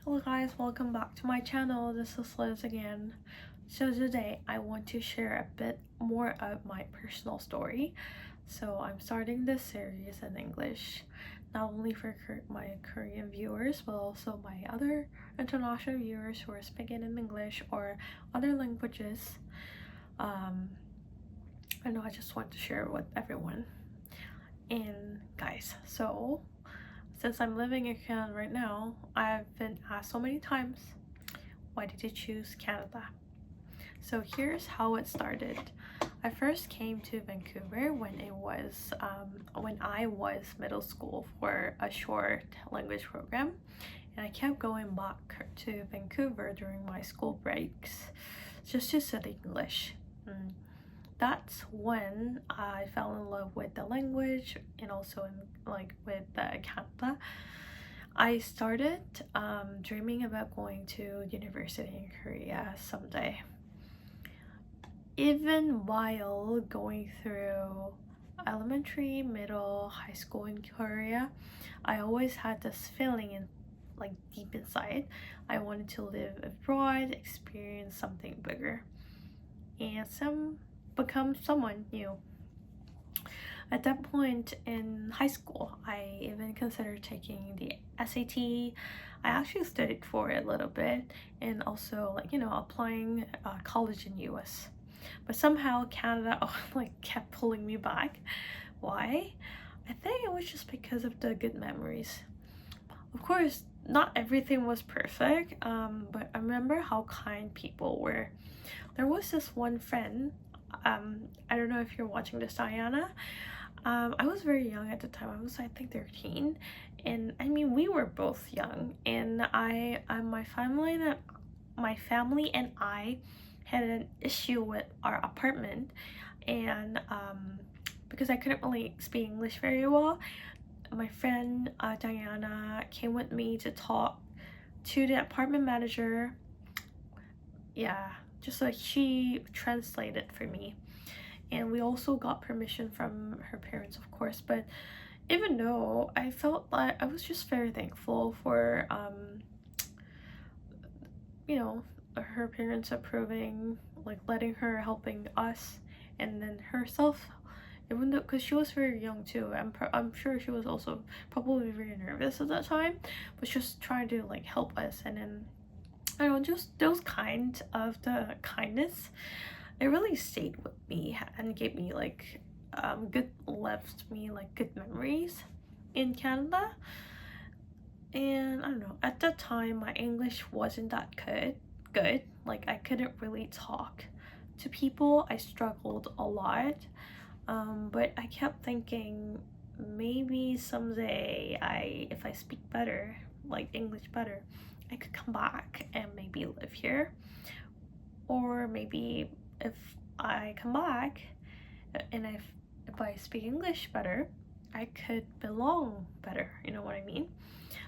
Hello guys, welcome back to my channel. This is Liz again. So today I want to share a bit more of my personal story. So I'm starting this series in English, not only for my Korean viewers, but also my other international viewers who are speaking in English or other languages. I know I just want to share with everyone. And guys, so since I'm living in Canada right now, I've been asked so many times, why did you choose Canada? So here's how it started. I first came to Vancouver when I was middle school for a short language program, and I kept going back to Vancouver during my school breaks just to study English. That's when I fell in love with the language and also with Canada. I started dreaming about going to university in Korea someday. Even while going through elementary, middle, high school in Korea, I always had this feeling deep inside. I wanted to live abroad, experience something bigger, and become someone new. At that point in high school, I even considered taking the SAT. I actually studied for it a little bit, and also applying college in US. But somehow Canada kept pulling me back. Why? I think it was just because of the good memories. Of course, not everything was perfect, but I remember how kind people were. There was this one friend, I don't know if you're watching this, Diana. I was very young at the time. I was, I think, 13, and I mean, we were both young, and my family and I had an issue with our apartment, and because I couldn't really speak English very well, my friend Diana came with me to talk to the apartment manager. Yeah, just like she translated for me, and we also got permission from her parents, of course. But even though I felt like I was just very thankful for her parents approving, letting her helping us, and then herself, even though because she was very young too. I'm sure she was also probably very nervous at that time, but just trying to help us. And then I don't know, just those kind of the kindness, it really stayed with me and gave me left me good memories in Canada. And I don't know, at that time my English wasn't that good. I couldn't really talk to people. I struggled a lot, but I kept thinking maybe someday if I speak better, English better, I could come back and maybe live here. Or maybe if I come back and if I speak English better, I could belong better, you know what I mean?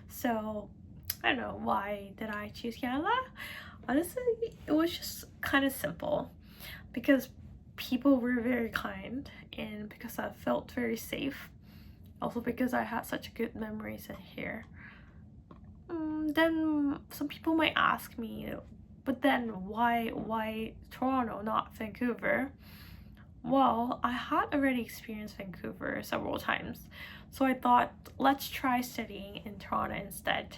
So I don't know, why did I choose Canada? Honestly, it was just kind of simple, because people were very kind, and because I felt very safe, also because I had such good memories in here. Then some people might ask me, but then why Toronto, not Vancouver? Well, I had already experienced Vancouver several times, so I thought, let's try studying in Toronto instead.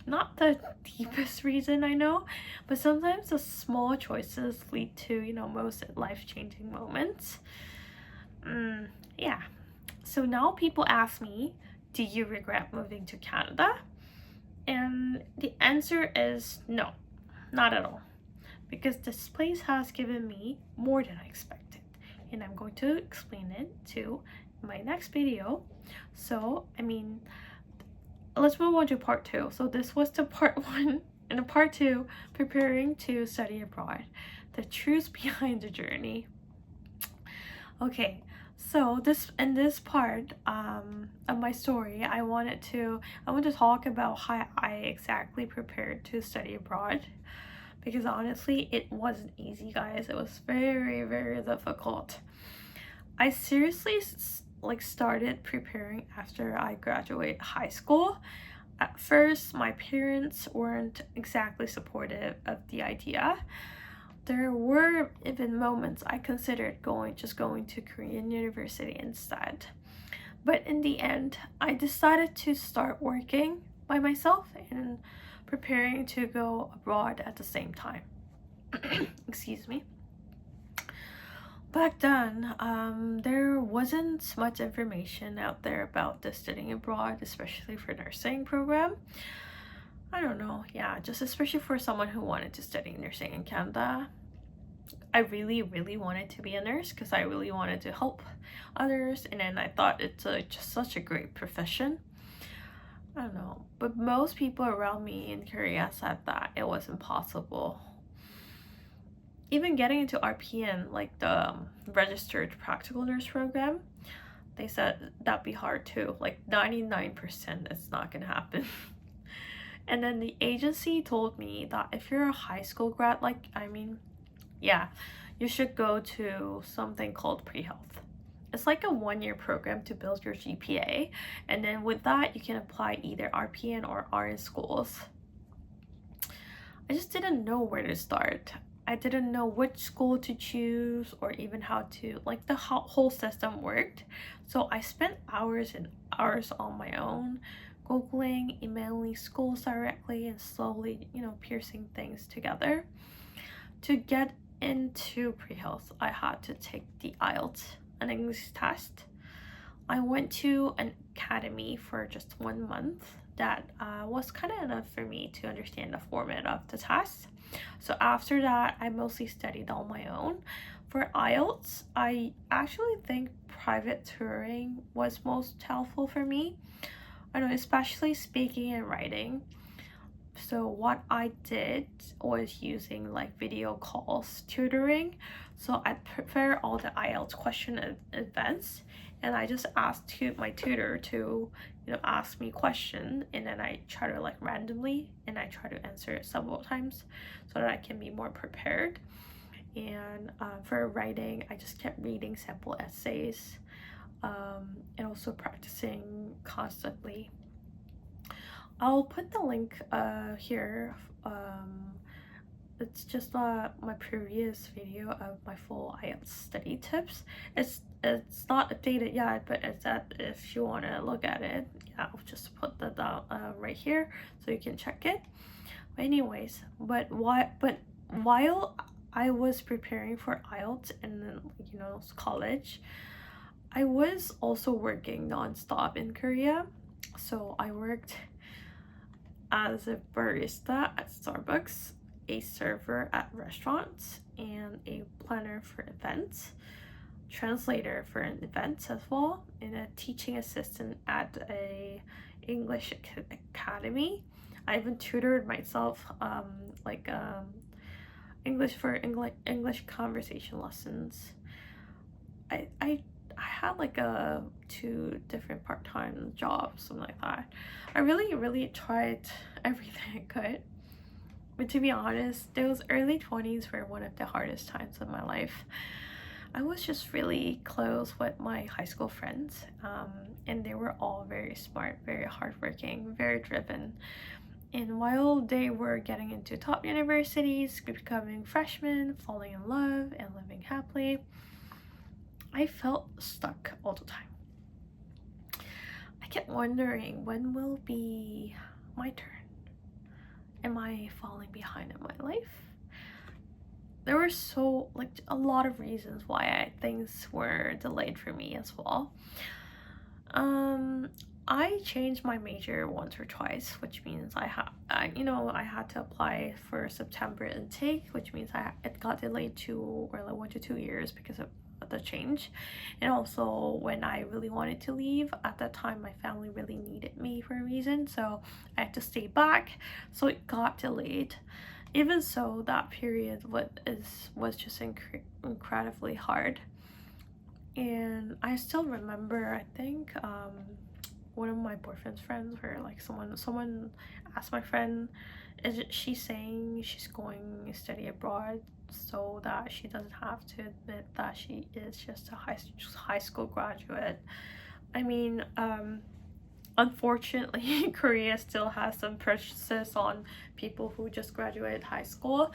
Not the deepest reason, I know, but sometimes the small choices lead to, most life-changing moments. Yeah. So now people ask me, do you regret moving to Canada? And the answer is no, not at all, because this place has given me more than I expected, and I'm going to explain it to my next video. So let's move on to part 2. So this was the part 1, and the part 2, preparing to study abroad, the truth behind the journey. Okay, so in this part of my story, I want to talk about how I exactly prepared to study abroad, because honestly, it wasn't easy, guys. It was very, very difficult. I seriously started preparing after I graduated high school. At first, my parents weren't exactly supportive of the idea. There were even moments I considered going to Korean university instead. But in the end, I decided to start working by myself and preparing to go abroad at the same time. Excuse me. Back then, there wasn't much information out there about the studying abroad, especially for nursing program. I don't know, yeah, just especially for someone who wanted to study nursing in Canada. I really wanted to be a nurse because I really wanted to help others, and then I thought it's just such a great profession. I don't know, but most people around me in Korea said that it was impossible. Even getting into RPN, like the registered practical nurse program, they said that'd be hard too. Like 99% it's not gonna happen. And then the agency told me that if you're a high school grad, yeah, you should go to something called pre-health. It's like a 1-year program to build your GPA, and then with that you can apply either RPN or RN schools. I just didn't know where to start. I didn't know which school to choose or even how to, like, the whole system worked. So I spent hours and hours on my own, Googling, emailing schools directly, and slowly, piecing things together. To get into pre-health, I had to take the IELTS, an English test. I went to an academy for just 1 month. That was kind of enough for me to understand the format of the test. So after that, I mostly studied on my own. For IELTS, I actually think private tutoring was most helpful for me. I know, especially speaking and writing. So what I did was using like video calls tutoring. So I prepare all the IELTS question in advance, and I just asked my tutor to ask me question, and then I try to randomly, and I try to answer it several times so that I can be more prepared. And for writing, I just kept reading sample essays, and also practicing constantly. I'll put the link here. It's just my previous video of my full IELTS study tips. It's not updated yet, but it's that if you want to look at it, yeah, I'll just put that down right here so you can check it. But anyways, while I was preparing for IELTS and college, I was also working nonstop in Korea. So I worked as a barista at Starbucks, a server at restaurants, and a planner for events, translator for an event as well, and a teaching assistant at a English academy. I even tutored myself English for English conversation lessons. I had like 2 different part-time jobs, something like that. I really tried everything I could. But to be honest, those early 20s were one of the hardest times of my life. I was just really close with my high school friends, and they were all very smart, very hardworking, very driven. And while they were getting into top universities, becoming freshmen, falling in love, and living happily, I felt stuck all the time. I kept wondering, when will be my turn? Am I falling behind in my life? There were a lot of reasons why things were delayed for me as well. I changed my major once or twice, which means I had to apply for September intake, which means it got delayed 1 to 2 years because of the change. And also, when I really wanted to leave at that time, my family really needed me for a reason, so I had to stay back, so it got delayed. Even so, that period was just incredibly hard. And I still remember, I think one of my boyfriend's friends, where someone asked my friend, is she saying she's going to study abroad so that she doesn't have to admit that she is just a high school graduate? I mean, unfortunately, Korea still has some prejudices on people who just graduated high school.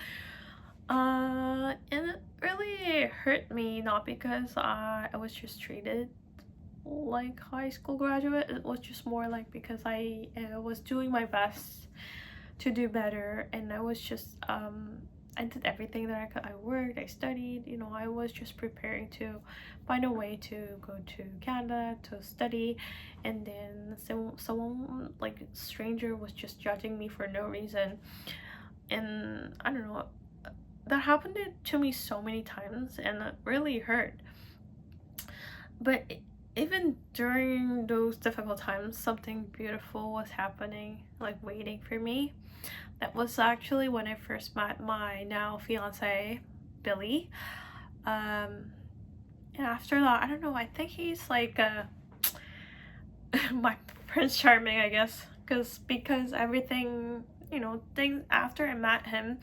And it really hurt me, not because I was just treated like high school graduate. It was just more like because I was doing my best to do better, and I was just I did everything that I could. I worked, I studied, you know, I was just preparing to find a way to go to Canada to study, and then someone like stranger was just judging me for no reason. And I don't know, that happened to me so many times, and it really hurt. But even during those difficult times, something beautiful was happening, like waiting for me. That was actually when I first met my now fiance, Billy. And after that, I don't know, I think he's like my Prince Charming, I guess, because everything, you know, things after I met him,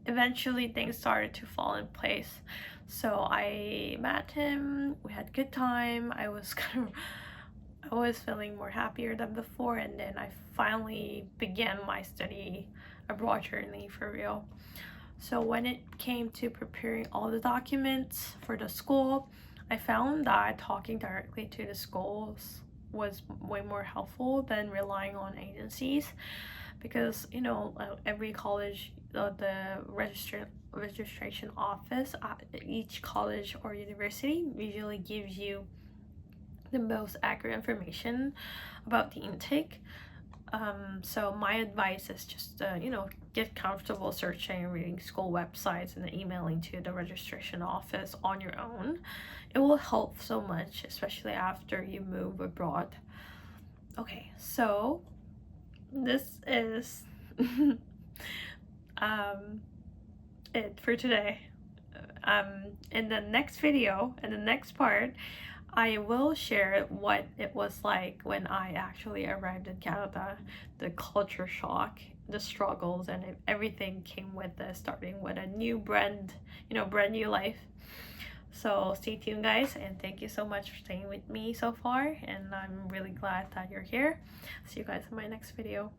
eventually things started to fall in place. So I met him, we had good time. I was feeling more happier than before, and then I finally began my study abroad journey for real. So when it came to preparing all the documents for the school, I found that talking directly to the schools was way more helpful than relying on agencies, because you know, every college, the registration office at each college or university usually gives you the most accurate information about the intake. So my advice is just you know, get comfortable searching and reading school websites and then emailing to the registration office on your own. It will help so much, especially after you move abroad. Okay, so this is it for today. In the next video, in the next part, I will share what it was like when I actually arrived in Canada, the culture shock, the struggles, and everything came with this, starting with a new brand new life. So stay tuned, guys, and thank you so much for staying with me so far, and I'm really glad that you're here. See you guys in my next video.